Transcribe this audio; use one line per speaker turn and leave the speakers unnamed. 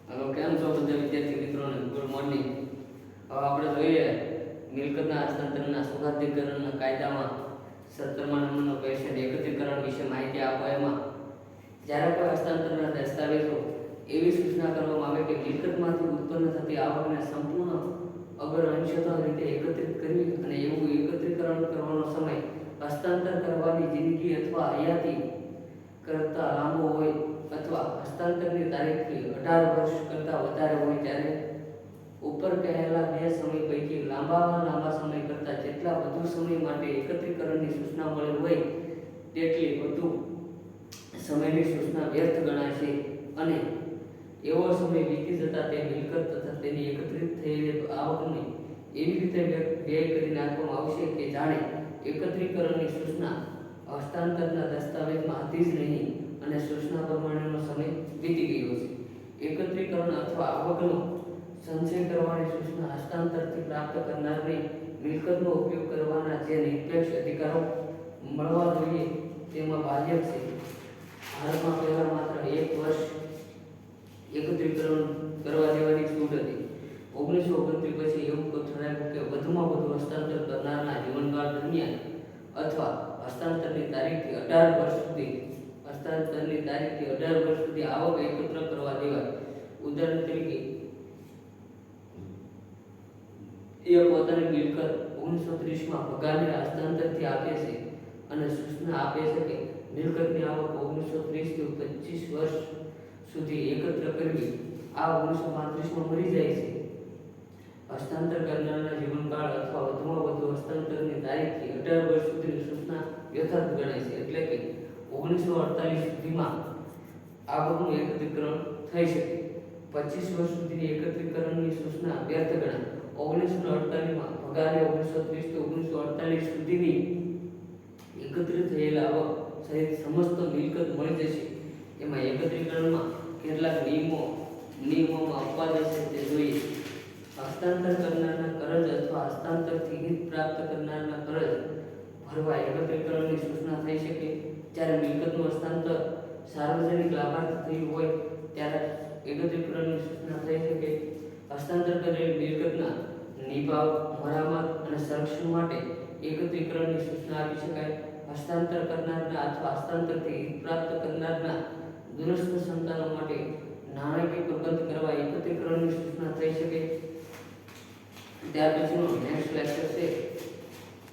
Hello, કેમ છો બધા વિદ્યાર્થી મિત્રોને? Good morning. હવે આપણે જોઈએ મિલકતના હસ્તાંતરણના સુખાધિકરણના કાયદામાં 17મા નંબરનો ક્વેશ્ચન એકત્રીકરણ વિશે માહિતી આપો. એમાં જ્યારે કોઈ હસ્તાંતરના દસ્તાવેજો એવી સૂચના કરવામાં આવે કે મિલકતમાંથી ઉત્પન્ન થતી આવકને સંપૂર્ણ અગર અંશતઃ રીતે એકત્રિત કરવી અને એવું એકત્રીકરણ કરવાનો સમય હસ્તાંતર કરવાની જિંદગી અથવા હયાતી કરતાં લાંબો હોય અથવા હસ્તાંતરની તારીખથી 18 વર્ષ કરતાં વધારે હોય ત્યારે ઉપર કહેલા બે સમય પૈકી લાંબા સમય કરતાં જેટલા વધુ સમય માટે એકત્રીકરણની સૂચના મળેલ હોય તેટલી વધુ સમયની સૂચના વ્યર્થ ગણાશે અને એવો સમય વીતી જતાં તે મિલકત તથા તેની એકત્રિત થયેલી આવકને એવી રીતે વ્યય કરી નાખવામાં આવશે કે જાણે એકત્રીકરણની સૂચના હસ્તાંતરના દસ્તાવેજમાં હતી જ નહીં અને સૂચના પ્રમાણેનો સમય વીતી ગયો છે. એકત્રીકરણ અથવા આવકનો સંચય કરવાની સૂચના હસ્તાંતરથી પ્રાપ્ત કરનારને મિલકતનો ઉપયોગ કરવાના જે નિરપેક્ષ અધિકારો મળવા જોઈએ તેમાં બાહ્ય છે. હાલમાં પહેલા માત્ર 1 વર્ષ એકત્રીકરણ કરવા દેવાની છૂટ હતી. 1929 પછી એવું ઠરાવ્યું કે વધુમાં વધુ હસ્તાંતર કરનારના જીવનકાળ દરમિયાન અથવા હસ્તાંતરની તારીખથી 18 વર્ષ સુધી આવક એકત્ર કરવા દેવાય. ઉદાહરણ તરીકે એ પોતાની મિલકત 1930માં પગારને હસ્તાંતરથી આપે છે અને સૂચના આપે છે કે મિલકતની આવક 1930 થી 25 વર્ષ સુધી એકત્ર કરવી. આ 1935માં મરી જાય છે. હસ્તાંતર કરનારના જીવનકાળ અથવા વધુમાં વધુ હસ્તાંતરની તારીખથી 18 વર્ષ સુધીની સૂચના યથાર્થ ગણાય છે. એટલે કે 1948 સુધીમાં આવકનું એકત્રીકરણ થઈ શકે. 25 વર્ષ સુધીની એકત્રીકરણની સૂચના વ્યર્થ ગણાય. 1948માં પગારે 1930 થી 1948 સુધીની એકત્રિત થયેલા આવક સહિત સમસ્ત મિલકત મળી જશે. એમાં એકત્રીકરણમાં કેટલાક નિયમોમાં અપવાદ છે તે જોઈએ. હસ્તાંતર કરનારના કરજ અથવા હસ્તાંતરથી હિત પ્રાપ્ત કરનારના કરજ ભરવા એકત્રીકરણની સૂચના થઈ શકે. જ્યારે મિલકતનું હસ્તાંતર સાર્વજનિક લાભાર્થી થયું હોય ત્યારે એકત્રીકરણની સૂચના થઈ શકે. હસ્તાંતર કરેલી મિલકતના નિભાવ, મરામત અને સંરક્ષણ માટે એકત્રીકરણની સૂચના આપી શકાય. હસ્તાંતર કરનારના અથવા હસ્તાંતરથી હિત પ્રાપ્ત કરનારના દૂરસ્થ સંતાનો માટે નાણાકીય પ્રબંધ કરવા એકત્રીકરણની સૂચના થઈ શકે. ત્યાર પછીનો નેક્સ્ટ લેક્ચર છે